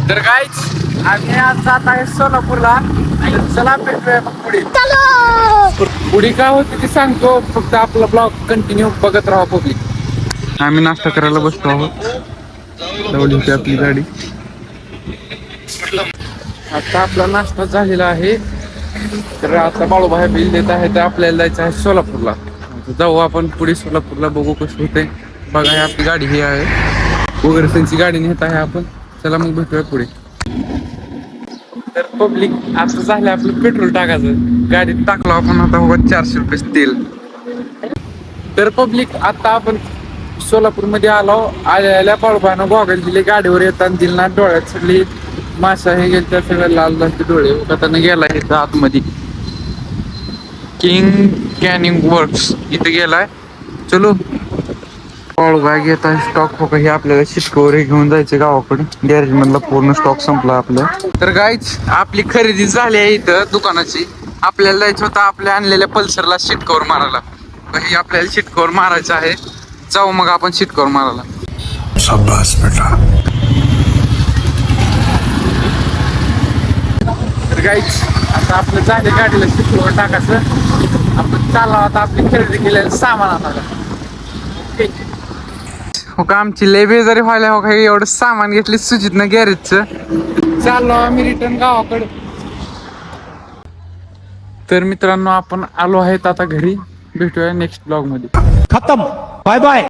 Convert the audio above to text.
तर गाईच आम्ही आज जात आहे सोलापूरला. चला भेटूया मग पुढे. पुढे काय होते ते सांगतो, फक्त आपला ब्लॉग कंटिन्यू बघत राहा पब्लिक. आम्ही नाश्ता करायला बसतो आहोत. लावली होती आपली गाडी. आता आपला नाश्ता झालेला आहे. तर आता बाळूभाई बिल देत आहे, तर आपल्याला जायचं आहे सोलापूरला. जाऊ आपण पुढे सोलापूरला, बघू कसं होतंय. बघा ही आपली गाडी ही आहे, वगैरे त्यांची गाडी नेत आहे आपण. चला मग भेटूया पुढे. तर पब्लिक आता झालं आपलं पेट्रोल टाकायचं. गाडीत टाकलो आपण आता बघा 400 रुपये तेल. तर पब्लिक आता आपण सोलापूरमध्ये आलो. आल्या बाळूभाईनं गॉगल दिले, गाडीवर येताना दिल ना, डोळ्यात सगळी मासा हे गेले, त्या सगळ्या लाल झाले डोळे. आता गेला इथं आतमध्ये किंग कॅनिंग वर्क्स इथं गेलाय. चलो बाळूभाई घेत आहे स्टॉक. हो का, हे आपल्याला शिटकोर घेऊन जायचं गावाकडे. गॅरेज मधला पूर्ण स्टॉक संपला आपल्या. तर गाईच आपली खरेदी झाली आहे इथं दुकानाची. आपल्याला जायचं होतं आपल्या आणलेल्या पल्सरला शिटकोर मारायला. हे आपल्याला शिटकोर मारायचं आहे. जाऊ मग आपण शिटकोर मारायला. शाबास बेटा. तर गाईच आता आपलं झाले गाडीला शिटकोर टाकायचं. आपण चाललो आता आपली खरेदी केलेलं सामान आणायला. ओके. हो का, आमची लय बेजारी व्हायला. हो का, एवढं सामान घेतले सुजितनं गॅरेजचं. चाललो आम्ही रिटर्न गावाकडे. तर मित्रांनो आपण आलो आहेत आता घरी. भेटूया नेक्स्ट ब्लॉग मध्ये. खत्म. Bye bye.